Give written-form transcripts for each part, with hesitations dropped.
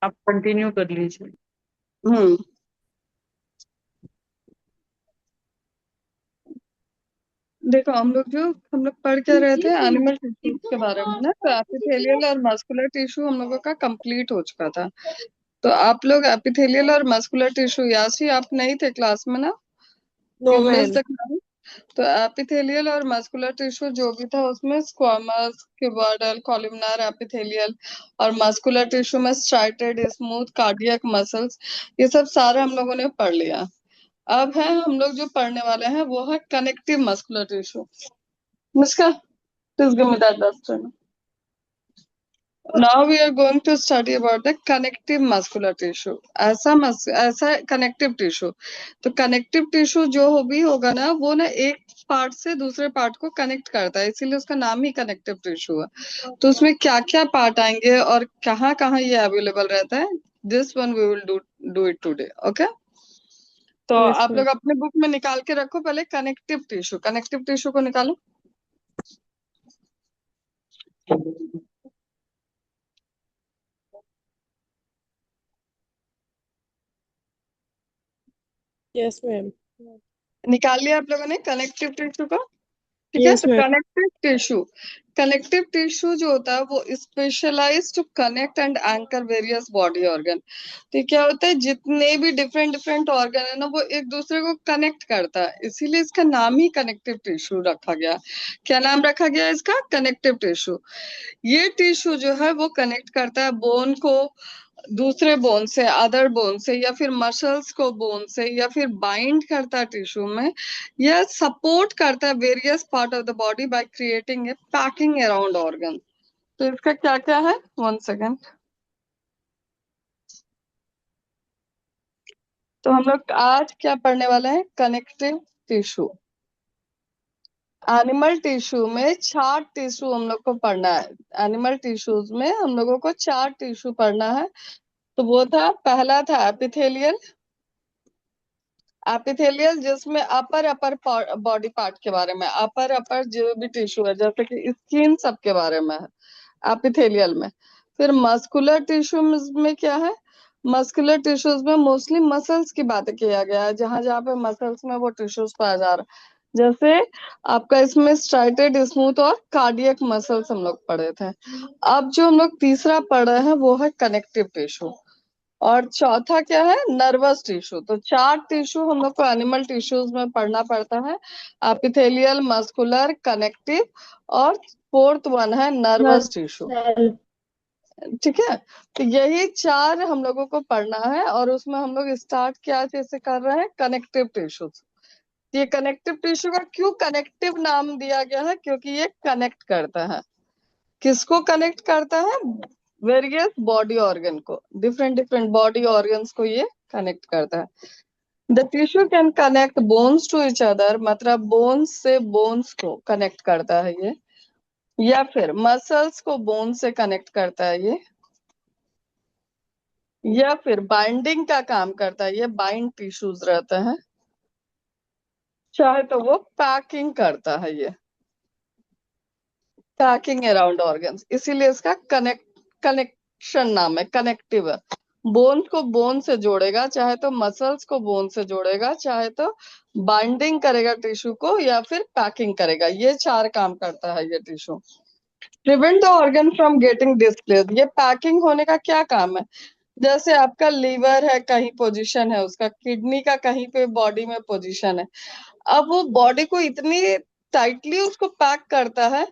आप कंटिन्यू कर लीजिए। हम्म देखो, हम लोग पढ़ क्या रहे थे, एनिमल टिश्यूज के बारे में ना। तो एपिथेलियल और मस्कुलर टिश्यू हम लोगों का कंप्लीट हो चुका था। तो आप लोग एपिथेलियल और मस्कुलर टिश्यू, यासी आप नहीं थे क्लास में ना? No you miss ma'am. The class. तो एपिथेलियल और मस्कुलर टिश्यू जो भी था उसमें स्क्वामस, क्यूबॉइडल, कॉलमनार एपिथेलियल, और मस्कुलर टिश्यू में स्ट्राइटेड, स्मूथ, कार्डियक मसल्स, ये सब सारा हम लोगों ने पढ़ लिया। अब है हम लोग जो पढ़ने वाले हैं वो है connective muscular tissue. Muska, please give me that duster. Now we are going to study about the connective muscular tissue. ऐसा कनेक्टिव टिश्यू। तो कनेक्टिव टिश्यू जो भी होगा ना, वो ना एक पार्ट से दूसरे पार्ट को कनेक्ट करता है, इसीलिए उसका नाम ही कनेक्टिव टिश्यू है। तो उसमें क्या क्या पार्ट आएंगे और कहाँ कहाँ ये अवेलेबल रहता है, this one we will do it today. Okay, तो यस आप मैम। लोग अपने बुक में निकाल के रखो पहले कनेक्टिव टिश्यू को निकालो। Yes ma'am. निकाल लिया आप लोगों ने कनेक्टिव टिश्यू को? ठीक है, यस तो मैम। कनेक्टिव टिश्यू जो होता है वो specialise to connect and anchor various body organ. तो ये क्या होता है, जितने भी डिफरेंट डिफरेंट ऑर्गन है ना, वो एक दूसरे को कनेक्ट करता है, इसीलिए इसका नाम ही कनेक्टिव टिश्यू रखा गया। क्या नाम रखा गया इसका? Connective tissue. ये टिश्यू जो है वो कनेक्ट करता है बोन को दूसरे बोन से, अदर बोन से, या फिर मसल्स को बोन से, या फिर बाइंड करता है टिश्यू में, या सपोर्ट करता है various part of the body by creating a packing around organ. तो इसका क्या क्या है, वन सेकेंड। तो हम लोग आज क्या पढ़ने वाले हैं, कनेक्टिव टिश्यू। एनिमल टिश्यू में 4 टिश्यू हम लोग को पढ़ना है। एनिमल टिश्यूज में हम लोगों को 4 टिश्यू पढ़ना है। तो वो था, पहला था एपिथेलियल। एपिथेलियल जिसमें अपर अपर बॉडी पार्ट के बारे में, अपर जो भी टिश्यू है, जैसे कि स्किन, सब के बारे में है एपिथेलियल में। फिर मस्कुलर टिश्यू में क्या है, मस्कुलर टिश्यूज में मोस्टली मसल्स की बात किया गया है, जहां जहां पे मसल्स में वो टिश्यूज पाया जा रहा है। जैसे आपका इसमें स्ट्राइटेड, स्मूथ और कार्डियक मसल्स हम लोग पढ़े थे। अब जो हम लोग तीसरा पढ़ रहे हैं वो है कनेक्टिव टिश्यू। और चौथा क्या है, नर्वस टिश्यू। तो 4 टिश्यू हम लोग को एनिमल टिश्यूज में पढ़ना पड़ता है, एपिथेलियल, मस्कुलर, कनेक्टिव, और फोर्थ वन है नर्वस टिश्यू। ठीक है, तो यही 4 हम लोगों को पढ़ना है, और उसमें हम लोग स्टार्ट क्या चीज से कर रहे हैं, कनेक्टिव टिश्यू। ये कनेक्टिव टिश्यू का क्यों कनेक्टिव नाम दिया गया है, क्योंकि ये कनेक्ट करता है। किसको कनेक्ट करता है? वेरियस बॉडी ऑर्गन को, डिफरेंट डिफरेंट बॉडी ऑर्गन्स को ये कनेक्ट करता है। The tissue can connect bones to each other, मतलब बोन्स से बोन्स को कनेक्ट करता है ये, या फिर मसल्स को बोन से कनेक्ट करता है ये, या फिर बाइंडिंग का काम करता है, ये बाइंड टिश्यूज रहते हैं, चाहे तो वो पैकिंग करता है, ये पैकिंग अराउंड ऑर्गन्स, इसीलिए इसका कनेक्शन नाम है, कनेक्टिव है। बोन को बोन से जोड़ेगा, चाहे तो मसल्स को बोन से जोड़ेगा, चाहे तो बाइंडिंग करेगा टिश्यू को, या फिर पैकिंग करेगा। ये 4 काम करता है ये tissue. Prevent the organ from getting displaced, ये पैकिंग होने का क्या काम है, जैसे आपका लीवर है, कहीं पोजीशन है उसका, किडनी का कहीं पे बॉडी में पोजीशन है। अब वो बॉडी को इतनी टाइटली उसको पैक करता है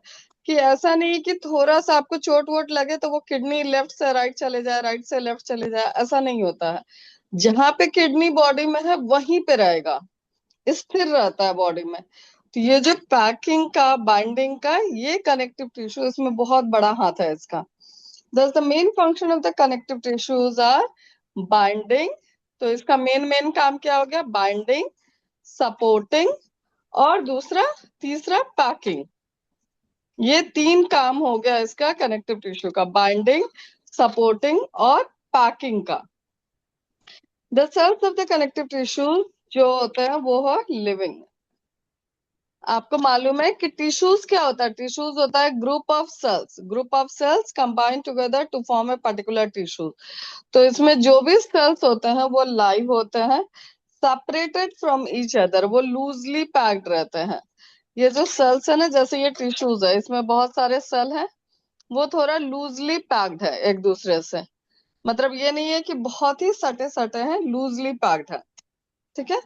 कि ऐसा नहीं कि थोड़ा सा आपको चोट वोट लगे तो वो किडनी लेफ्ट से राइट चले जाए, राइट से लेफ्ट चले जाए, ऐसा नहीं होता है। जहां पे किडनी बॉडी में है वहीं पे रहेगा, स्थिर रहता है बॉडी में। तो ये जो पैकिंग का, बाइंडिंग का, ये कनेक्टिव टिश्यू, इसमें बहुत बड़ा हाथ है इसका। Thus the main function of the connective tissues are binding। तो इसका मेन काम क्या हो गया, बाइंडिंग, सपोर्टिंग, और दूसरा तीसरा पैकिंग। ये 3 काम हो गया इसका कनेक्टिव टिश्यू का, बाइंडिंग, सपोर्टिंग और पैकिंग का। The cells of the connective tissue जो होते हैं वो है लिविंग। आपको मालूम है कि टिश्यूज क्या होता है? टिश्यूज होता है group of cells combine together to form a particular tissue. तो इसमें जो भी सेल्स होते हैं वो लाइव होते हैं, सेपरेटेड फ्रॉम ईच अदर, वो लूजली पैक्ड रहते हैं। ये जो सेल्स है ना, जैसे ये टिश्यूज है, इसमें बहुत सारे सेल हैं, वो थोड़ा लूजली पैक्ड है एक दूसरे से। मतलब ये नहीं है कि बहुत ही सटे सटे हैं, लूजली पैक्ड है। ठीक है।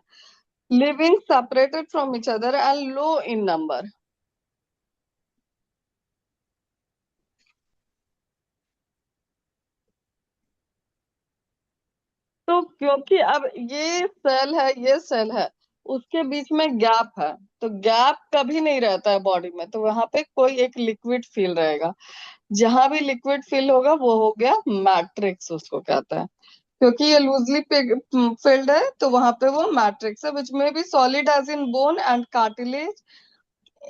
Living separated from each other and low in number. तो क्योंकि अब ये सेल है, उसके बीच में गैप है, तो गैप कभी नहीं रहता है बॉडी में, तो वहां पे कोई एक लिक्विड फील रहेगा। जहां भी लिक्विड फिल होगा वो हो गया मैट्रिक्स, उसको कहते हैं। क्योंकि ये लूजली फिल्ड है, तो वहां पे वो मैट्रिक्स है, विच में be solid as in bone and cartilage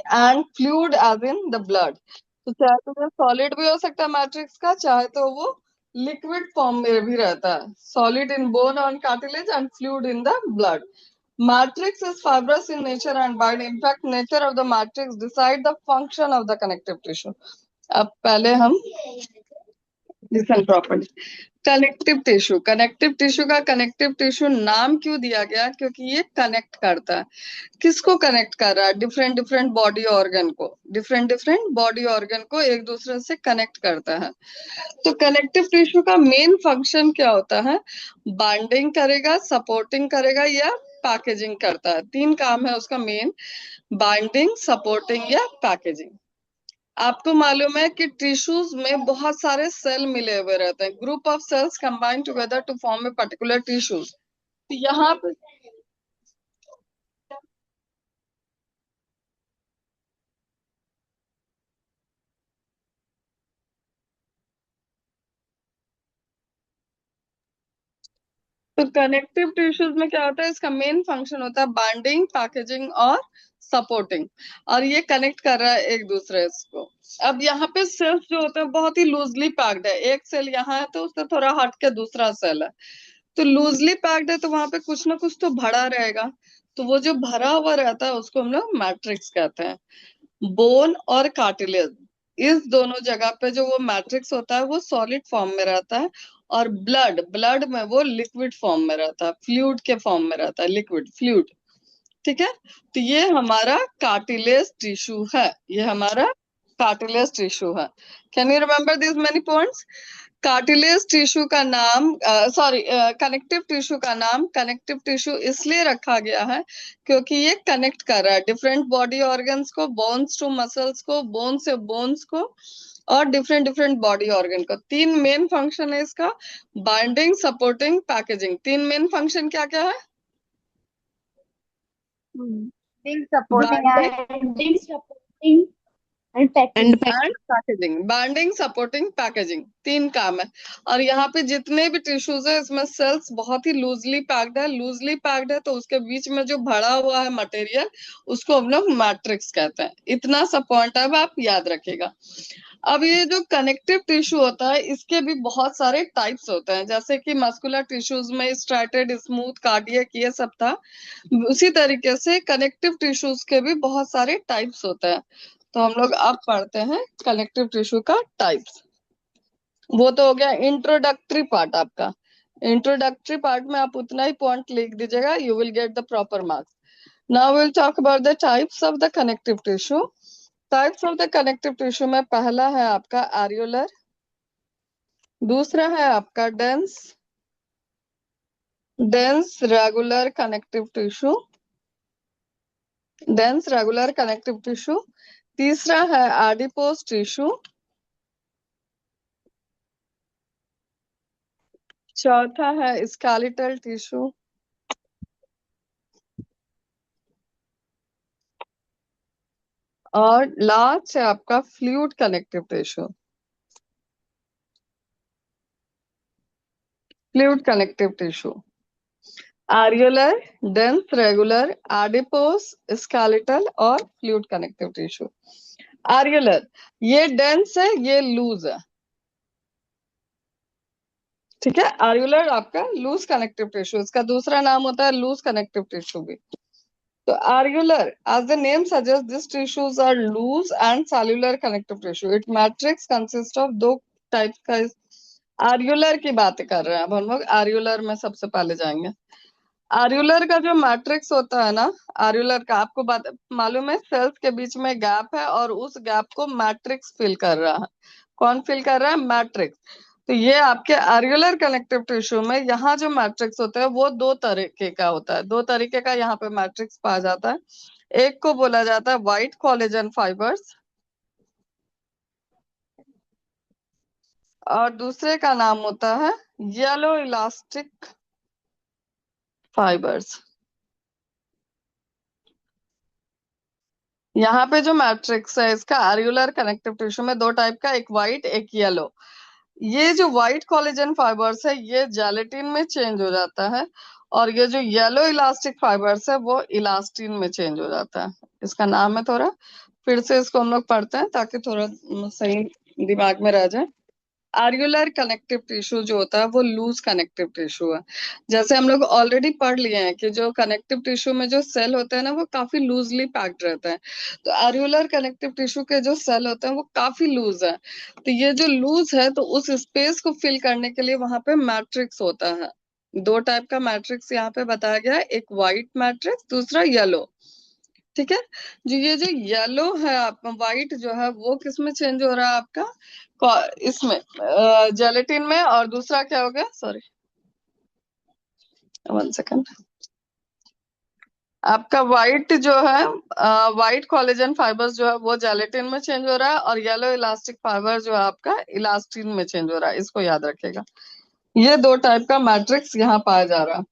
and fluid as in the blood. तो चाहे तो वो सॉलिड भी हो सकता है मैट्रिक्स का, चाहे तो वो लिक्विड फॉर्म में भी रहता है, सॉलिड इन बोन और cartilage and fluid in the blood. Matrix is fibrous in nature and by in fact nature of the matrix decide the function of the connective tissue. अब पहले हम listen properly. Connective tissue का connective tissue नाम क्यों दिया गया? क्योंकि ये कनेक्ट करता है। किसको कनेक्ट कर रहा है? डिफरेंट डिफरेंट बॉडी ऑर्गन को, डिफरेंट डिफरेंट बॉडी ऑर्गन को एक दूसरे से कनेक्ट करता है। तो कनेक्टिव टिश्यू का मेन फंक्शन क्या होता है? बाइंडिंग करेगा, सपोर्टिंग करेगा या पैकेजिंग करता है। तीन काम है उसका मेन, बाइंडिंग, सपोर्टिंग या पैकेजिंग। आपको मालूम है कि टिश्यूज में बहुत सारे सेल मिले हुए रहते हैं, group of cells combine together to form a particular tissues. तो यहाँ पे तो कनेक्टिव टिश्यूज में क्या होता है? इसका मेन फंक्शन होता है बाइंडिंग, पैकेजिंग और सपोर्टिंग। और ये कनेक्ट कर रहा है एक दूसरे को। अब यहाँ पे सेल्स जो होते हैं बहुत ही लूजली पैक्ड है, एक सेल यहाँ है तो उससे थोड़ा हट के दूसरा सेल है, तो लूजली पैक्ड है, तो वहां पे कुछ ना कुछ तो भरा रहेगा। तो वो जो भरा हुआ रहता है उसको हम लोग मैट्रिक्स कहते हैं। बोन और कार्टिलेज, इस दोनों जगह पे जो वो मैट्रिक्स होता है वो सॉलिड फॉर्म में रहता है, और ब्लड ब्लड में वो लिक्विड फॉर्म में रहता है, फ्लूइड के फॉर्म में रहता है, लिक्विड फ्लूइड। ठीक है। तो ये हमारा कार्टिलेज टिश्यू है, ये हमारा कार्टिलेज टिश्यू है। Can you remember this many points? Cartilage tissue का नाम सॉरी कनेक्टिव टिश्यू का नाम कनेक्टिव टिश्यू इसलिए रखा गया है क्योंकि ये कनेक्ट कर रहा है डिफरेंट बॉडी ऑर्गन्स को, बोन्स टू मसल्स को, बोन से बोन्स को, और डिफरेंट डिफरेंट बॉडी ऑर्गन को। तीन मेन फंक्शन है इसका, बाइंडिंग, सपोर्टिंग, पैकेजिंग। तीन मेन फंक्शन क्या क्या है? Being supporting binding and packing. And packaging, binding, supporting, packaging, तीन काम है। और यहाँ पे जितने भी टिश्यूज है इसमें सेल्स बहुत ही लूजली पैक्ड है, लूजली पैक्ड है, तो उसके बीच में जो भरा हुआ है मटेरियल उसको हम लोग मैट्रिक्स कहते हैं। इतना सा पॉइंट अब आप याद रखिएगा। अब ये जो कनेक्टिव टिश्यू होता है इसके भी बहुत सारे टाइप्स होते हैं, जैसे कि मस्कुलर टिश्यूज में स्ट्राइटेड, स्मूथ, कार्डियक, ये सब था। उसी तरीके से कनेक्टिव टिश्यूज के भी बहुत सारे टाइप्स होते हैं। तो हम लोग अब पढ़ते हैं कनेक्टिव टिश्यू का टाइप्स। वो तो हो गया इंट्रोडक्टरी पार्ट आपका। इंट्रोडक्टरी पार्ट में आप उतना ही पॉइंट लिख दीजिएगा, you will get the proper marks. Now will talk about the types of the connective tissue. Types of the connective tissue में पहला है आपका एरियोलर, दूसरा है आपका dense dense regular connective tissue, dense regular connective tissue. तीसरा है adipose tissue. चौथा है स्केलेटल टिश्यू। और लास्ट है आपका fluid connective tissue. Fluid connective tissue areolar, dense regular, adipose, skeletal और फ्लूइड कनेक्टिव टिश्यू। एरियोलर, ये डेंस है, ये लूज है। ठीक है। एरियोलर आपका लूज कनेक्टिव टिश्यू, इसका दूसरा नाम होता है लूज कनेक्टिव टिश्यू भी। तो areolar, as the name suggest, this tissues are loose and cellular connective tissue. It matrix consist of दो टाइप का। आर्युलर की बात कर रहे हैं अब हम लोग, आर्युलर में सबसे पहले जाएंगे। आर्युलर का जो मैट्रिक्स होता है ना, आर्युलर का आपको बात मालूम है, सेल्स के बीच में गैप है और उस गैप को मैट्रिक्स फिल कर रहा है। कौन फिल कर रहा है? मैट्रिक्स। तो ये आपके आर्युलर कनेक्टिव टिश्यू में यहाँ जो मैट्रिक्स होता है वो दो तरीके का होता है, दो तरीके का यहाँ पे मैट्रिक्स पाया जाता है। एक को बोला जाता है व्हाइट कोलेजन फाइबर्स और दूसरे का नाम होता है येलो इलास्टिक फाइबर्स। यहाँ पे जो मैट्रिक्स है इसका आर्युलर कनेक्टिव टिश्यू में दो टाइप का, एक व्हाइट एक येलो। ये जो व्हाइट कोलेजन फाइबर्स है ये जेलेटिन में चेंज हो जाता है और ये जो येलो इलास्टिक फाइबर्स है वो इलास्टिन में चेंज हो जाता है। इसका नाम है थोड़ा, फिर से इसको हम लोग पढ़ते हैं ताकि थोड़ा सही दिमाग में रह जाए। आर्युलर कनेक्टिव टिश्यू जो होता है वो लूज कनेक्टिव टिश्यू है। जैसे हम लोग ऑलरेडी पढ़ लिए हैं कि जो कनेक्टिव टिश्यू में जो सेल होते हैं ना वो काफी लूजली पैक्ड रहते हैं। तो आर्युलर कनेक्टिव टिश्यू के जो सेल होते हैं वो काफी लूज है। तो ये जो लूज है तो उस स्पेस को फिल करने के लिए वहां पे मैट्रिक्स होता है। दो टाइप का मैट्रिक्स यहाँ पे बताया गया है, एक व्हाइट मैट्रिक्स, दूसरा येलो। ठीक है। जो येलो है आपका, व्हाइट जो है वो किस में चेंज हो रहा है आपका? इसमें जेलेटिन में, और दूसरा क्या हो गया? Sorry, 1 second. आपका व्हाइट जो है, व्हाइट कोलेजन फाइबर्स जो है वो जेलेटिन में चेंज हो रहा है और येलो इलास्टिक फाइबर जो है आपका इलास्टिन में चेंज हो रहा है। इसको याद रखिएगा। ये दो टाइप का मैट्रिक्स यहाँ पाया जा रहा है।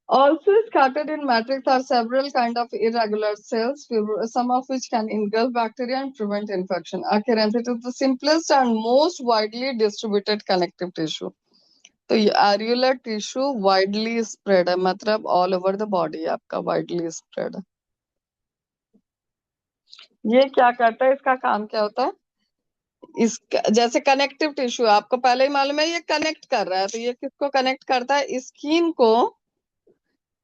Also scattered in matrix are several kind of irregular cells, some of which can engulf bacteria and prevent infection. Adherence, it is the simplest and most widely distributed connective tissue. तो ये areolar tissue widely spread है, मतलब all over the body आपका widely spread है। ये क्या करता है, इसका काम क्या होता है? इसका जैसे कनेक्टिव टिश्यू आपको पहले ही मालूम है, ये कनेक्ट कर रहा है। तो ये किसको कनेक्ट करता है?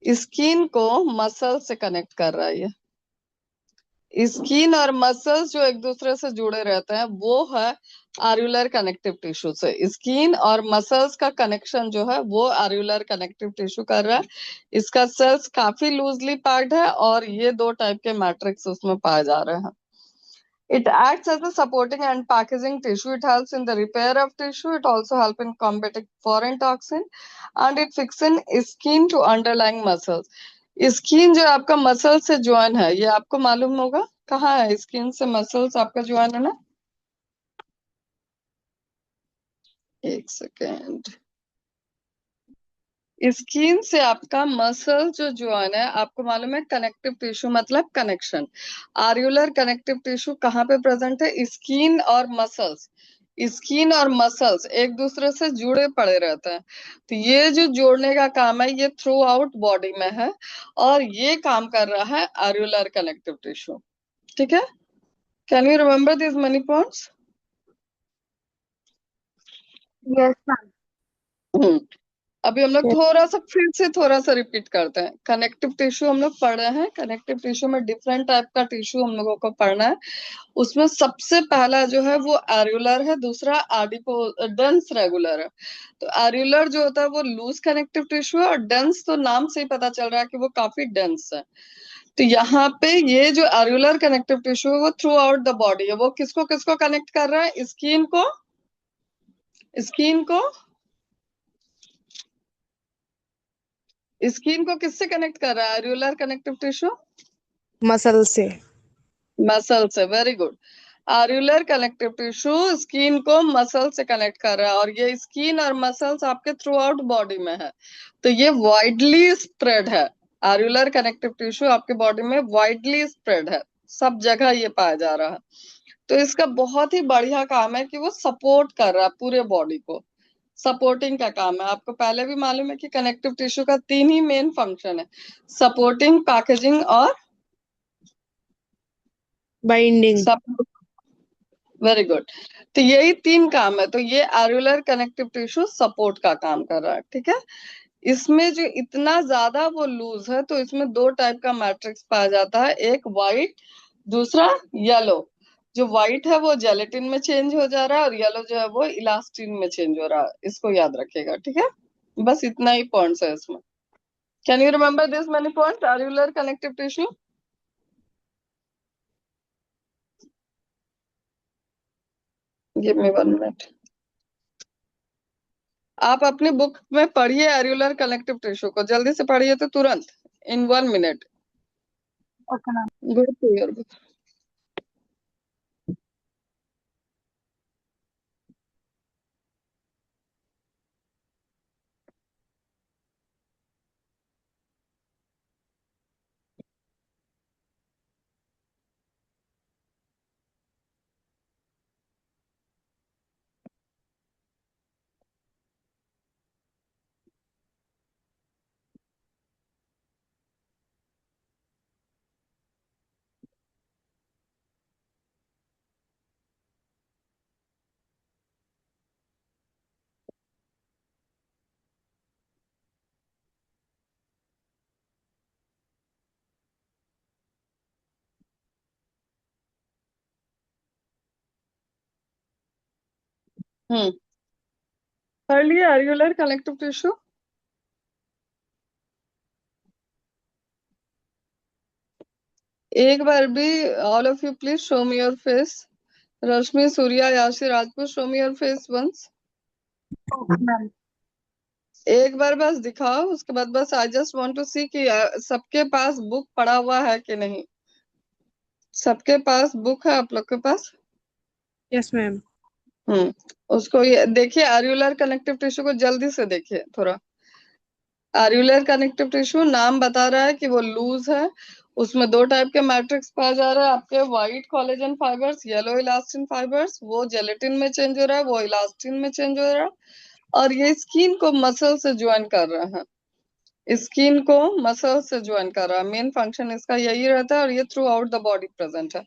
स्किन को मसल से कनेक्ट कर रहा है। ये स्किन और मसल्स जो एक दूसरे से जुड़े रहते हैं वो है आर्युलर कनेक्टिव टिश्यू से। स्किन और मसल्स का कनेक्शन जो है वो आर्युलर कनेक्टिव टिश्यू कर रहा है। इसका सेल्स काफी लूजली पैक्ड है और ये दो टाइप के मैट्रिक्स उसमें पाए जा रहे हैं। It acts as a supporting and packaging tissue. It helps in the repair of tissue. It also helps in combating foreign toxin, and it fixing skin to underlying muscles. Skin जो आपका muscle से join है, ये आपको मालूम होगा कहाँ है? स्किन से मसल्स आपका ज्वाइन है ना। 1 सेकेंड। स्किन से आपका मसल जो ज्वाइन है, आपको मालूम है कनेक्टिव टिश्यू मतलब कनेक्शन। आर्युलर कनेक्टिव टिश्यू कहाँ पे प्रेजेंट है? स्किन और मसल्स। स्किन और मसल्स एक दूसरे से जुड़े पड़े रहते हैं। तो ये जो जोड़ने का काम है ये थ्रू आउट बॉडी में है और ये काम कर रहा है आर्युलर कनेक्टिव टिश्यू। ठीक है। Can you remember this money points? Yes, ma'am. अभी हम लोग Yes. थोड़ा सा फिर से थोड़ा सा रिपीट करते हैं। कनेक्टिव टिश्यू हम लोग पढ़ रहे हैं। कनेक्टिव टिश्यू में डिफरेंट टाइप का टिश्यू हम लोगों को पढ़ना है। उसमें सबसे पहला जो है वो एर्युलर है, दूसरा आडिपो डेंस रेगुलर है। तो एर्युलर जो होता है वो लूज कनेक्टिव टिश्यू है और डेंस तो नाम से ही पता चल रहा है कि वो काफी डेंस है। तो यहाँ पे ये जो एर्युलर कनेक्टिव टिश्यू है वो थ्रू आउट द बॉडी है। वो किसको किसको कनेक्ट कर रहा है? स्किन को स्किन को किससे कनेक्ट कर रहा है एर्युलर कनेक्टिव टिश्यू? मसल से। मसल से। Very good. Areolar connective tissue skin को मसल से कनेक्ट कर रहा है और ये स्किन और मसल्स आपके थ्रू आउट बॉडी में है। तो ये वाइडली स्प्रेड है। आर्युलर कनेक्टिव टिश्यू आपके बॉडी में वाइडली स्प्रेड है, सब जगह ये पाया जा रहा है। तो इसका बहुत ही बढ़िया काम है कि वो सपोर्ट कर रहा है पूरे बॉडी को। सपोर्टिंग का काम है। आपको पहले भी मालूम है कि कनेक्टिव टिश्यू का 3 ही मेन फंक्शन है, सपोर्टिंग, पैकेजिंग और बाइंडिंग। Very good. तो यही 3 काम है। तो ये एर्युलर कनेक्टिव टिश्यू सपोर्ट का काम कर रहा है। ठीक है। इसमें जो इतना ज्यादा वो लूज है, तो इसमें दो टाइप का मैट्रिक्स पाया जाता है, एक व्हाइट, दूसरा येलो। जो व्हाइट है वो जेलेटिन में चेंज हो जा रहा है और येलो जो है वो इलास्टिन में चेंज हो रहा है। इसको याद रखिएगा, ठीक है। बस इतना ही पॉइंट्स है इसमें। Can you remember this many points? एल्वेओलर connective tissue. Give me 1 minute. आप अपनी बुक में पढ़िए एल्वेओलर कनेक्टिव टिश्यू को, जल्दी से पढ़िए तो तुरंत, in 1 minute. Okay, ma'am. Go to your book. पढ़ लिया एल्वेओलर कनेक्टिव टिश्यू? एक बार भी all of you please show me your face. Rashmi, Surya, Yashi, Rajput, show me your face once. Okay, ma'am. एक बार बस दिखाओ, उसके बाद बस I just want to see कि सबके पास बुक पड़ा हुआ है कि नहीं। सबके पास बुक है आप लोग के पास? Yes, ma'am. उसको ये देखिए, एल्वेओलर कनेक्टिव टिश्यू को जल्दी से देखिए थोड़ा। एल्वेओलर कनेक्टिव टिश्यू नाम बता रहा है कि वो लूज है। उसमें दो टाइप के मैट्रिक्स पाया जा रहा है आपके, white collagen fibres, yellow elastin fibres. वो जेलेटिन में चेंज हो रहा है, वो इलास्टिन में चेंज हो रहा है। और ये स्किन को मसल से ज्वाइन कर रहा है, स्किन को मसल से ज्वाइन कर रहा है। मेन फंक्शन इसका यही रहता है और ये throughout the body present है।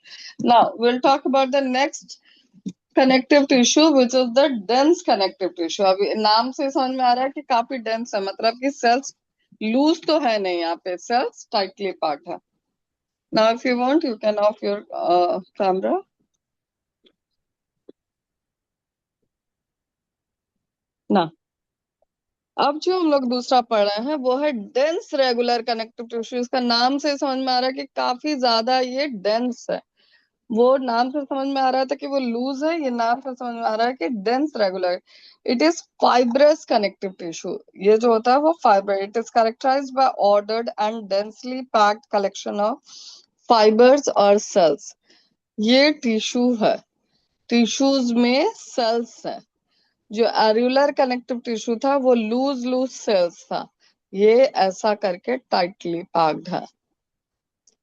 Now will talk about the next connective tissue which is the dense connective tissue. अभी नाम से समझ में आ रहा है कि काफी डेंस है, मतलब कि सेल्स लूज तो है नहीं, यहाँ पे सेल्स टाइटली पैक्ड है। Now if you want you can of your camera. ना, अब जो हम लोग दूसरा पढ़ रहे हैं वो है डेंस रेगुलर कनेक्टिव टिश्यू। इसका नाम से समझ में आ रहा है कि काफी ज्यादा ये डेंस है। वो नाम से समझ में आ रहा था कि वो लूज है, ये नाम से समझ में आ रहा है कि dense regular. It is fibrous connective tissue. ये जो होता है वो fibre, it is characterised by ordered and densely packed collection of fibres और सेल्स। ये टिश्यू है, टिश्यूज में सेल्स है। जो एल्वेओलर कनेक्टिव टिश्यू था वो लूज लूज सेल्स था, ये ऐसा करके टाइटली पैक्ड है।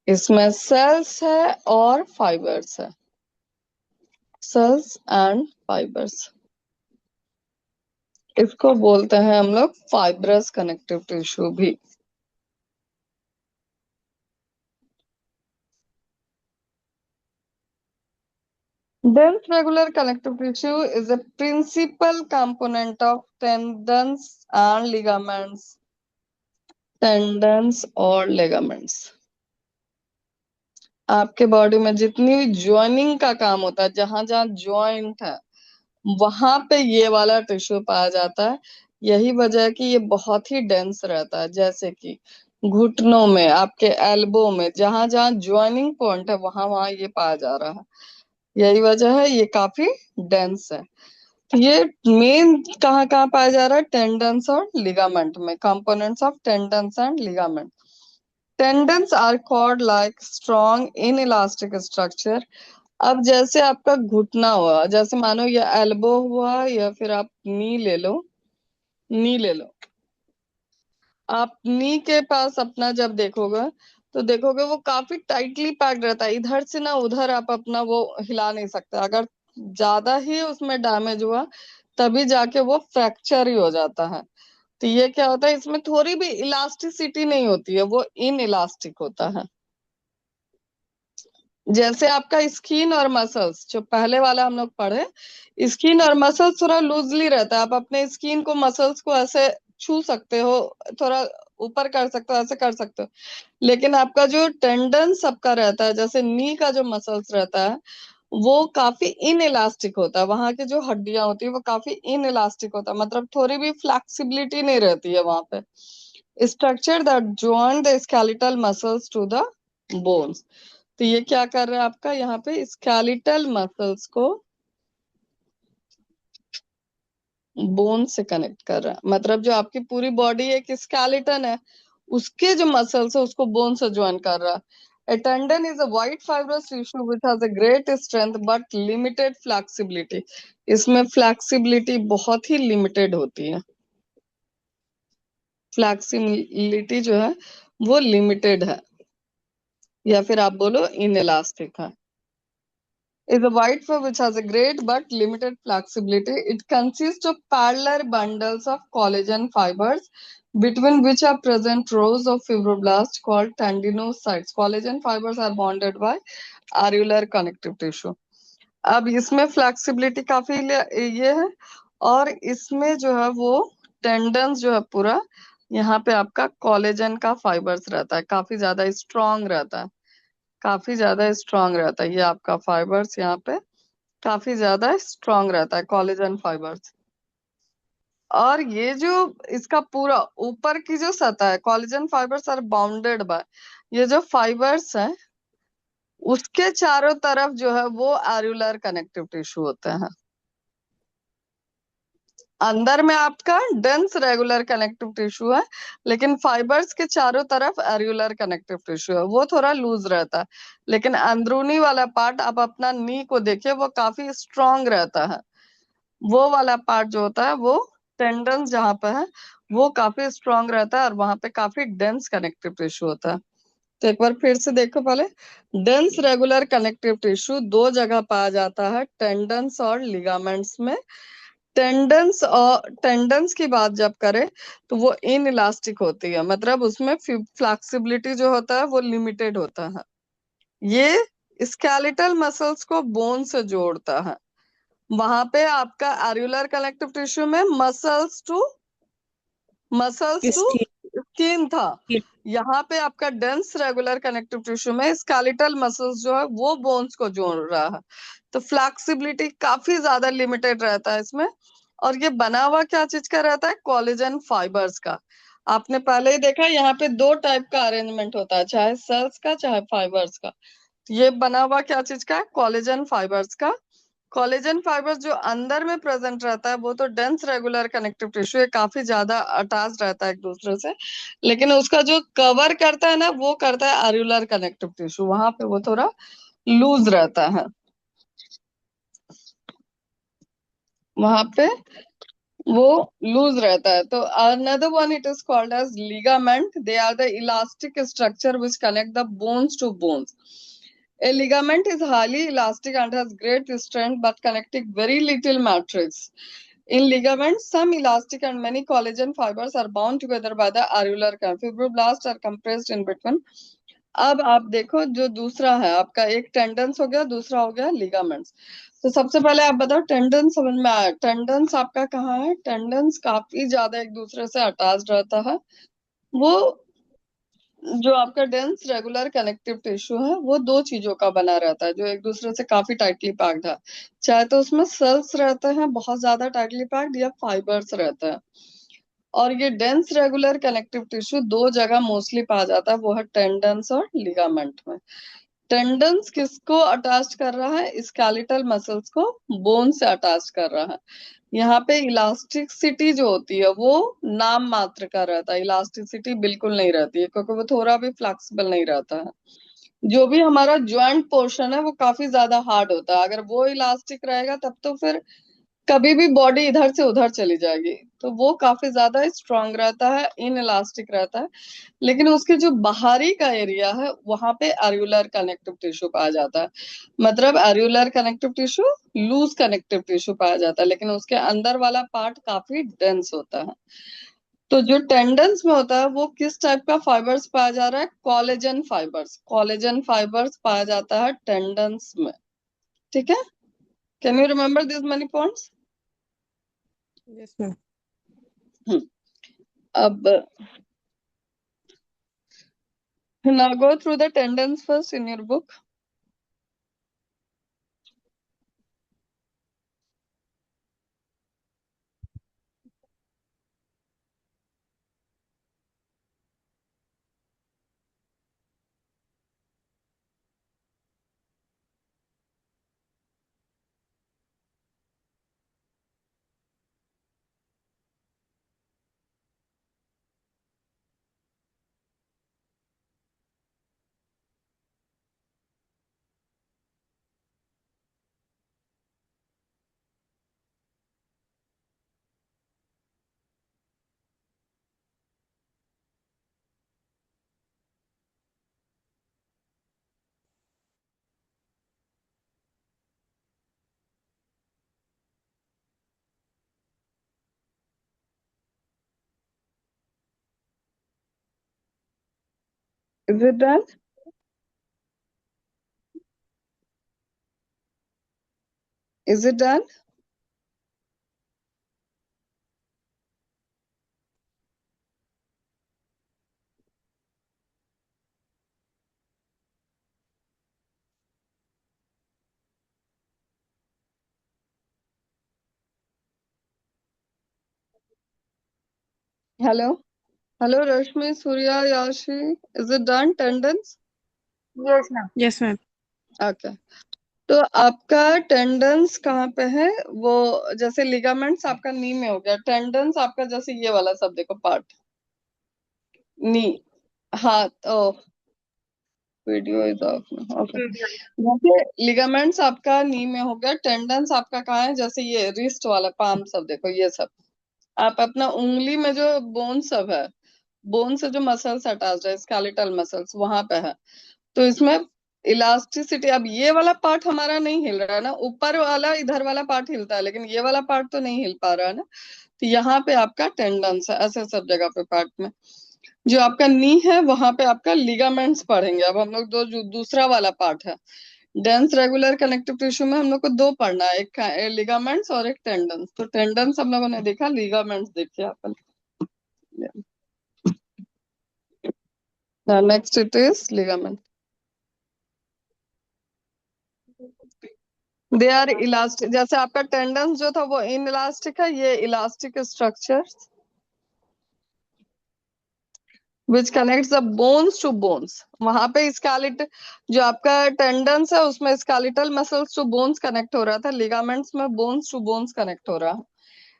इसमें सेल्स है और फाइबर्स है, सेल्स एंड फाइबर्स। इसको बोलते हैं हम लोग फाइब्रस कनेक्टिव टिश्यू भी। Dense regular connective tissue is a principal component of tendons and ligaments. Tendons और लिगामेंट्स, आपके बॉडी में जितनी भी ज्वाइनिंग का काम होता है, जहां जहां ज्वाइंट है वहां पे ये वाला टिश्यू पाया जाता है। यही वजह है कि ये बहुत ही डेंस रहता है। जैसे कि घुटनों में, आपके एल्बो में, जहां जहां ज्वाइनिंग पॉइंट है वहां वहां ये पाया जा रहा है। यही वजह है ये काफी डेंस है। तो ये मेन कहाँ कहाँ पाया जा रहा है? टेंडन्स और लिगामेंट में, components of tendons and ligament. Tendons are cord like strong in elastic structure. अब जैसे आपका घुटना हुआ, जैसे मानो ये एल्बो हुआ, या फिर आप नी ले लो, नी ले लो। आप नी के पास अपना जब देखोगे तो देखोगे वो काफी टाइटली पैक्ड रहता है। इधर से ना उधर आप अपना वो हिला नहीं सकते। अगर ज्यादा ही उसमें डैमेज हुआ तभी जाके वो फ्रैक्चर ही हो जाता है। तो ये क्या होता है, इसमें थोड़ी भी इलास्टिसिटी नहीं होती है, वो इन इलास्टिक होता है। जैसे आपका स्किन और मसल्स, जो पहले वाला हम लोग पढ़े, स्किन और मसल्स थोड़ा लूजली रहता है। आप अपने स्किन को, मसल्स को ऐसे छू सकते हो, थोड़ा ऊपर कर सकते हो, ऐसे कर सकते हो, लेकिन आपका जो टेंडन सबका रहता है, जैसे नी का जो मसल्स रहता है वो काफी इनइलास्टिक होता है, वहां की जो हड्डियां होती है वो काफी इनइलास्टिक होता है, मतलब थोड़ी भी फ्लेक्सिबिलिटी नहीं रहती है वहां पे। Structure that join the skeletal muscles to the bones. तो ये क्या कर रहा है आपका, यहाँ पे स्केलेटल मसल्स को बोन से कनेक्ट कर रहा है, मतलब जो आपकी पूरी बॉडी एक स्केलेटन है, उसके जो मसल्स है उसको बोन से ज्वाइन कर रहा है। A tendon is a white fibrous tissue which has a great strength but limited flexibility. इसमें फ्लेक्सिबिलिटी बहुत ही लिमिटेड होती है, फ्लेक्सिबिलिटी जो है वो लिमिटेड है, या फिर आप बोलो इनइलास्टिक है। Is a white fiber which has a great but limited flexibility. It consists of parallel bundles of collagen fibers between which are present rows of fibroblasts called tendinocytes. Collagen fibers are bonded by areolar connective tissue. अब इसमें flexibility काफी ये है, और इसमें जो है वो टेंडन्स जो है पूरा यहाँ पे आपका कोलेजन का फाइबर्स रहता है, काफी ज्यादा स्ट्रांग रहता है, काफी ज्यादा स्ट्रांग रहता है। ये आपका फाइबर्स यहाँ पे काफी ज्यादा स्ट्रांग रहता है, कोलेजन फाइबर्स। और ये जो इसका पूरा ऊपर की जो सतह है, collagen fibres are bounded by, ये जो फाइबर्स है उसके चारों तरफ जो है वो एरुलर कनेक्टिव टिश्यू होते हैं। अंदर में आपका डेंस रेगुलर कनेक्टिव टिश्यू है, लेकिन फाइबर्स के चारों तरफ एरुलर कनेक्टिव टिश्यू है, वो थोड़ा लूज रहता है, लेकिन अंदरूनी वाला पार्ट आप अपना नी को देखिए वो काफी स्ट्रांग रहता है। वो वाला पार्ट जो होता है वो टेंडन जहाँ पे है वो काफी स्ट्रांग रहता है, और वहां पे काफी डेंस कनेक्टिव टिश्यू होता है। तो एक बार फिर से देखो, पहले डेंस रेगुलर कनेक्टिव टिश्यू दो जगह पाया जाता है, टेंडन्स और लिगामेंट्स में। टेंडन्स की बात जब करें तो वो इन इलास्टिक होती है, मतलब उसमें फ्लेक्सिबिलिटी जो होता है वो लिमिटेड होता है। ये स्केलेटल मसल्स को बोन से जोड़ता है। वहां पे आपका एरुलर कनेक्टिव टिश्यू में मसल्स टू Skin. स्किन था, यहाँ पे आपका डेंस रेगुलर कनेक्टिव टिश्यू में स्केलेटल मसल्स जो है वो बोन्स को जोड़ रहा है, तो फ्लेक्सिबिलिटी काफी ज्यादा लिमिटेड रहता है इसमें। और ये बना हुआ क्या चीज का रहता है, कोलेजन फाइबर्स का। आपने पहले ही देखा यहाँ पे दो टाइप का अरेंजमेंट होता है, चाहे सेल्स का चाहे फाइबर्स का। ये बना हुआ क्या चीज का है, कोलेजन फाइबर्स का। कोलेजन फाइबर्स जो अंदर में प्रेजेंट रहता है वो तो डेंस रेगुलर कनेक्टिव टिश्यू है, काफी ज्यादा अटैच रहता है एक दूसरे से, लेकिन उसका जो कवर करता है ना वो करता है एरुलर कनेक्टिव टिश्यू, वहां पे वो थोड़ा लूज रहता है, वहां पे वो लूज रहता है। तो another one it is called as ligament. They are the elastic structure which connect the bones to bones. A ligament is highly elastic and has great strength but connecting very little matrix. In ligaments, some elastic and many collagen fibers are bound together by the areolar canal. Fibroblasts are compressed in between. अब आप देखो जो दूसरा है आपका, एक tendons हो गया, दूसरा हो गया लिगामेंट्स। तो सबसे पहले आप बताओ टेंडन्स समझ में आया, टेंडन्स आपका कहाँ है, टेंडन्स काफी ज्यादा एक दूसरे से अटैच रहता है। वो जो आपका डेंस रेगुलर कनेक्टिव टिश्यू है वो दो चीजों का बना रहता है जो एक दूसरे से काफी टाइटली पैक्ड है, चाहे तो उसमें सेल्स रहते हैं बहुत ज्यादा टाइटली पैक्ड या फाइबर्स रहते हैं। और ये डेंस रेगुलर कनेक्टिव टिश्यू दो जगह मोस्टली पाया जाता है, वो है टेंडन्स और लिगामेंट में। टेंडन्स किसको अटैच कर रहा है, स्केलेटल मसल्स को बोन से अटैच कर रहा है। यहाँ पे इलास्टिसिटी जो होती है वो नाम मात्र का रहता है, इलास्टिसिटी बिल्कुल नहीं रहती है क्योंकि वो थोड़ा भी फ्लेक्सिबल नहीं रहता है। जो भी हमारा ज्वाइंट पोर्शन है वो काफी ज्यादा हार्ड होता है, अगर वो इलास्टिक रहेगा तब तो फिर कभी भी बॉडी इधर से उधर चली जाएगी, तो वो काफी ज्यादा स्ट्रांग रहता है, इन इलास्टिक रहता है। लेकिन उसके जो बाहरी का एरिया है वहां पे एरुलर कनेक्टिव टिश्यू पाया जाता है, मतलब areolar connective tissue loose connective tissue पाया जाता है, लेकिन उसके अंदर वाला पार्ट काफी डेंस होता है। तो जो टेंडन्स में होता है वो किस टाइप का फाइबर्स पाया जा रहा है, कोलेजन फाइबर्स, कोलेजन फाइबर्स पाया जाता है टेंडन्स में। ठीक है, can you remember this many points? Yes, ma'am. अब now go through the tendons first in your book. Is it done? Is it done? Hello? Hello, Rashmi, Surya, Yashi. Is it done? Tendons? Yes, ma'am. Yes, ma'am. Okay. तो आपका tendons कहाँ पे है? वो जैसे ligaments आपका नी में हो गया, टेंडन्स आपका जैसे ये वाला सब देखो पार्ट, नी। हाँ, तो वीडियो इज ऑफ। ओके। जैसे लिगामेंट्स आपका नी में हो गया, टेंडन्स आपका कहाँ है? जैसे ये रिस्ट वाला पाम सब देखो, ये सब आप अपना उंगली में जो बोन सब है, बोन से जो मसल्स अटैच है, स्केलेटल मसल्स वहां पे है। तो इसमें इलास्टिसिटी, अब ये वाला पार्ट हमारा नहीं हिल रहा है ना, ऊपर वाला इधर वाला पार्ट हिलता है, लेकिन ये वाला पार्ट तो नहीं हिल पा रहा है ना। तो यहाँ पे आपका टेंडन्स है, ऐसे सब जगह पे पार्ट में। जो आपका नी है वहां पे आपका लिगामेंट्स पढ़ेंगे। अब हम लोग जो दूसरा वाला पार्ट है, डेंस रेगुलर कनेक्टिव टिश्यू में हम लोग को दो पढ़ना है, एक लिगामेंट्स और एक टेंडन्स। तो टेंडन्स हम लोगों ने देखा, लिगामेंट्स देखिए अपन। Next it is ligament. They are elastic, जैसे आपका टेंडन्स जो था वो इन इलास्टिक है, ये elastic structures which connects the bones to bones. वहां पे स्केलेट, जो आपका टेंडन्स है उसमें skeletal muscles to bones connect हो रहा था, लिगामेंट्स में बोन्स टू बोन्स कनेक्ट हो रहा है।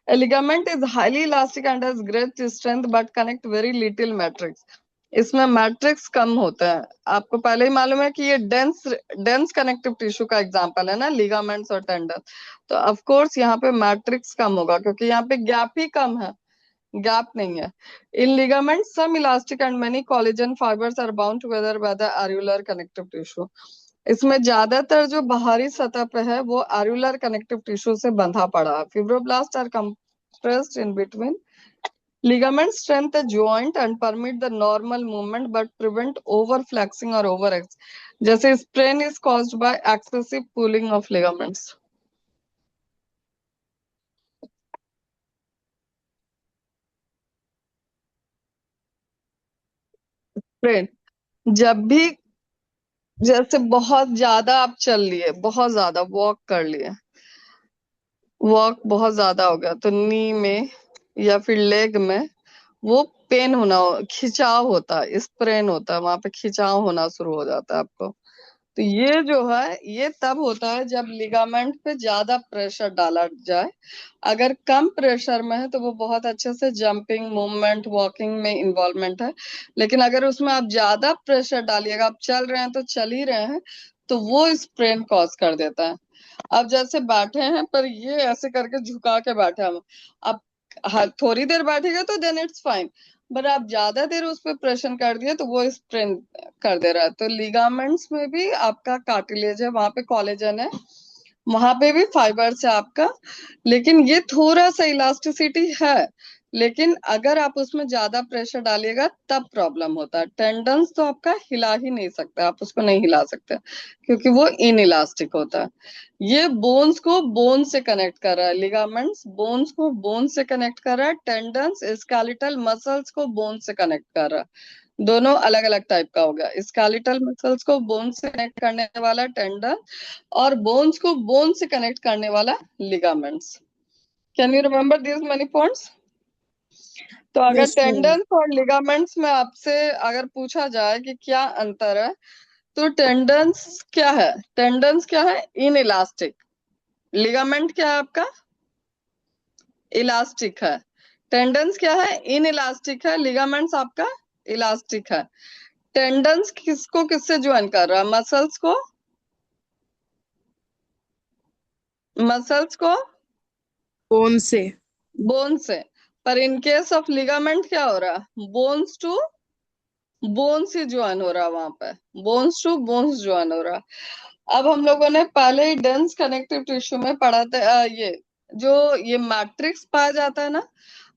A ligament is highly elastic and has great strength but connect very little matrix. इसमें मैट्रिक्स कम होता है। आपको पहले ही मालूम है कि ये डेंस डेंस कनेक्टिव टिश्यू का एग्जांपल है ना, लिगामेंट्स और टेंडन। तो ऑफ कोर्स यहाँ पे मैट्रिक्स कम होगा, क्योंकि यहाँ पे गैप ही कम है, गैप नहीं है। In ligaments some elastic and many collagen fibres are bound together by the areolar connective tissue. इसमें ज्यादातर जो बाहरी सतह पे है वो एरुलर कनेक्टिव टिश्यू से बंधा पड़ा है। Fibroblast are compressed in between. Ligaments strengthen the joint and permit the normal movement but prevent overflexing or overex. जैसे sprain is caused by excessive pulling of ligaments. Sprain जब भी, जैसे बहुत ज्यादा आप चल लिए, बहुत ज्यादा वॉक कर लिए, वॉक बहुत ज्यादा हो गया, तो नी में या फिर लेग में वो पेन होना, खिंचाव होता है, स्प्रेन होता है, वहां पे खिंचाव होना शुरू हो जाता है आपको। तो ये जो है ये तब होता है जब लिगामेंट पे ज्यादा प्रेशर डाला जाए। अगर कम प्रेशर में है तो वो बहुत अच्छे से जंपिंग, मूवमेंट, वॉकिंग में इन्वॉल्वमेंट है। लेकिन अगर उसमें आप ज्यादा प्रेशर डालिएगा, आप चल रहे हैं तो चल ही रहे हैं, तो वो स्प्रेन कॉज कर देता है। अब जैसे बैठे हैं पर ये ऐसे करके झुका के बैठे हम, आप थोड़ी देर बैठेगा तो देन इट्स फाइन, बट आप ज्यादा देर उस पर प्रेशर कर दिया तो वो स्प्रेन कर दे रहा है। तो लिगामेंट्स में भी आपका कार्टिलेज है, वहां पे कोलेजन है, वहां पे भी फाइबर्स है आपका, लेकिन ये थोड़ा सा इलास्टिसिटी है, लेकिन अगर आप उसमें ज्यादा प्रेशर डालिएगा तब प्रॉब्लम होता है। टेंडन्स तो आपका हिला ही नहीं सकता, आप उसको नहीं हिला सकते क्योंकि वो इनइलास्टिक होता है। ये बोन्स को बोन से कनेक्ट कर रहा है, लिगामेंट्स बोन्स को बोन से कनेक्ट कर रहा है, टेंडन्स स्केलेटल मसल्स को बोन से कनेक्ट कर रहा है। दोनों अलग अलग टाइप का हो गया, स्केलेटल मसल्स को बोन से कनेक्ट करने वाला टेंडन और बोन्स को बोन से कनेक्ट करने वाला ligaments. Can you remember this many points? तो अगर Yes, ma'am. टेंडन्स और लिगामेंट्स में आपसे अगर पूछा जाए कि क्या अंतर है, तो टेंडन्स क्या है? टेंडन्स क्या है? इनइलास्टिक। लिगामेंट क्या है आपका? इलास्टिक है। टेंडन्स क्या है? इनइलास्टिक है। लिगामेंट्स आपका इलास्टिक है। टेंडन्स किसको किससे ज्वाइन कर रहा है? मसल्स को, मसल्स को Bone से. बोन से। पर इन केस ऑफ लिगामेंट क्या हो रहा है? बोन्स टू बोन्स ही ज्वाइन हो रहा है, वहां पे बोन्स टू बोन्स ज्वाइन हो रहा है। अब हम लोगों ने पहले ही डेंस कनेक्टिव टिश्यू में पढ़ा था, ये मैट्रिक्स पाया जाता है ना,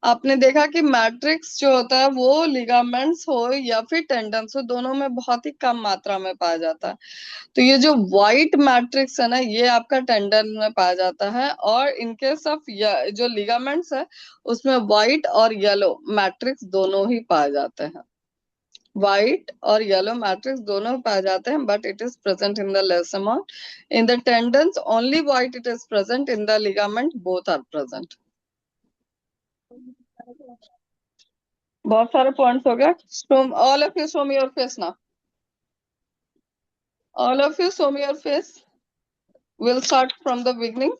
आपने देखा कि मैट्रिक्स जो होता है वो लिगामेंट्स हो या फिर टेंडन्स हो, दोनों में बहुत ही कम मात्रा में पाया जाता है। तो ये जो व्हाइट मैट्रिक्स है ना, ये आपका टेंडन में पाया जाता है, और इनकेस ऑफ जो लिगामेंट्स है उसमें व्हाइट और येलो मैट्रिक्स दोनों ही पाए जाते हैं। व्हाइट और येलो मैट्रिक्स दोनों पाए जाते हैं, but it is present in the less amount. In the tendons only white it is present, in the ligament both are present. बहुत सारे पॉइंट्स हो गया। All of you show me your face now. All of you show me your face. Will start from the beginning.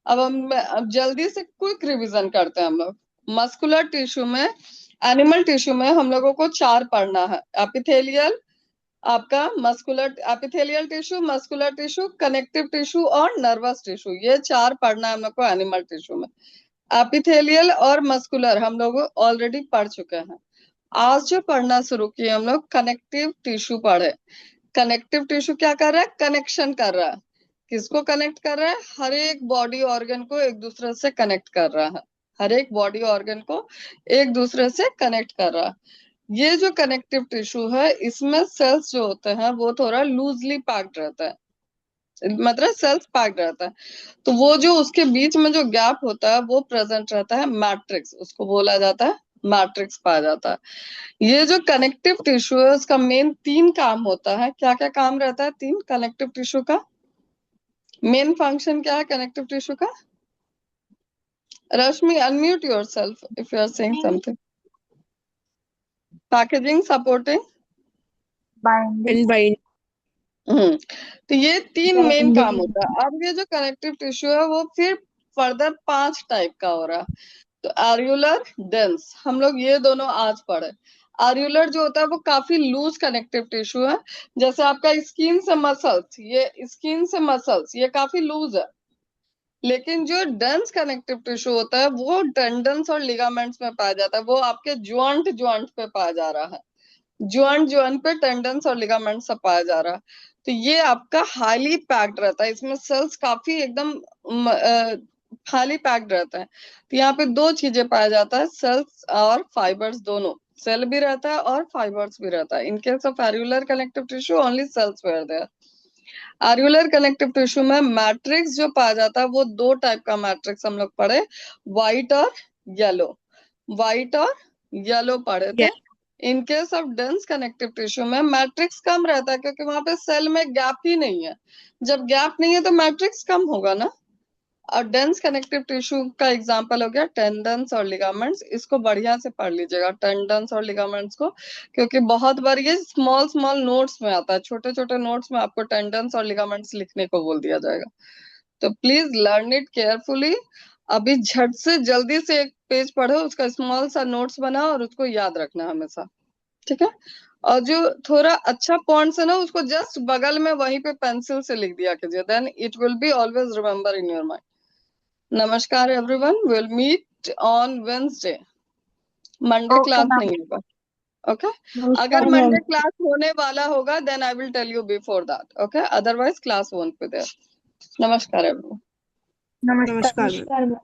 अब जल्दी से quick revision करते हैं हम लोग। मस्कुलर टिश्यू में, एनिमल टिश्यू में हम लोगों को 4 पढ़ना है। एपिथेलियल, आपका muscular epithelial tissue, muscular tissue, connective tissue और नर्वस टिश्यू, ये 4 पढ़ना है हम लोग को एनिमल टिश्यू में। एपिथेलियल और मस्कुलर हम लोग ऑलरेडी पढ़ चुके हैं। आज जो पढ़ना शुरू किए हम लोग कनेक्टिव टिश्यू पढ़े। कनेक्टिव टिश्यू क्या कर रहा है? कनेक्शन कर रहा है। किसको कनेक्ट कर रहा है? हर एक बॉडी ऑर्गन को एक दूसरे से कनेक्ट कर रहा है। हर एक बॉडी ऑर्गन को एक दूसरे से कनेक्ट कर रहा है। ये जो कनेक्टिव टिश्यू है इसमें सेल्स जो होते हैं वो थोड़ा लूजली पैक्ड रहता है, मतलब सेल्स पैक्ड रहता है। तो वो जो उसके बीच में जो गैप होता है वो प्रेजेंट रहता है, मैट्रिक्स उसको बोला जाता है, मैट्रिक्स पाया जाता है। ये जो कनेक्टिव टिश्यू है उसका मेन 3 काम होता है। क्या क्या काम रहता है? 3 कनेक्टिव टिश्यू का मेन फंक्शन क्या है कनेक्टिव टिश्यू का? Rashmi, unmute yourself if you are saying something. Packaging, supporting, binding, And by तो ये 3 मेन काम होता है। अब ये जो कनेक्टिव टिश्यू है वो फिर फर्दर 5 टाइप का हो रहा है। तो एरियुलर, डेंस, हम लोग ये दोनों आज पढ़े। एरियुलर जो होता है वो काफी लूज कनेक्टिव टिश्यू है, जैसे आपका स्किन से मसल्स, ये स्किन से मसल्स ये काफी लूज है। लेकिन जो डेंस कनेक्टिव टिश्यू होता है वो टेंडन्स और लिगामेंट्स में पाया जाता है, वो आपके ज्वाइंट ज्वाइंट पे पाया जा रहा है, ज्वाइंट ज्वाइंट पे टेंडन्स और लिगामेंट सब पाया जा रहा है। तो ये आपका हाईली पैक्ड रहता है, इसमें सेल्स काफी एकदम हाईली पैक्ड रहता है। तो यहाँ पे 2 चीजें पाया जाता है, सेल्स और फाइबर्स दोनों, सेल भी रहता है और फाइबर्स भी रहता है। In case of areolar connective tissue only cells were there. Areolar connective tissue में मैट्रिक्स जो पाया जाता है वो 2 टाइप का मैट्रिक्स हम लोग पढ़े, व्हाइट और येलो। व्हाइट और येलो पढ़े थे। इन case of dense connective tissue में मैट्रिक्स कम रहता है क्योंकि वहां पे सेल में गैप ही नहीं है। जब गैप नहीं है तो मैट्रिक्स कम होगा ना। और डेंस कनेक्टिव टिश्यू का एग्जांपल हो गया टेंडन्स और लिगामेंट्स। इसको बढ़िया से पढ़ लीजिएगा टेंडन्स और लिगामेंट्स को, क्योंकि बहुत बार ये स्मॉल स्मॉल नोट्स में आता है, छोटे छोटे नोट्स में आपको टेंडन्स और लिगामेंट्स लिखने को बोल दिया जाएगा। तो प्लीज लर्न इट केयरफुली। अभी झट से जल्दी से एक पेज पढ़ो, उसका स्मॉल सा नोट्स बनाओ और उसको याद रखना हमेशा, ठीक है? और जो थोड़ा अच्छा पॉइंट्स है ना उसको जस्ट बगल में वहीं पे पेंसिल से लिख दिया कीजिए, then it will be always remember in your mind. नमस्कार everyone, will meet on Wednesday. Monday class नहीं होगा, ओके? अगर मंडे क्लास होने वाला होगा then I will tell you before that, okay? Otherwise class won't be there. नमस्कार everyone. नमस्कार। Namaskar, ma'am.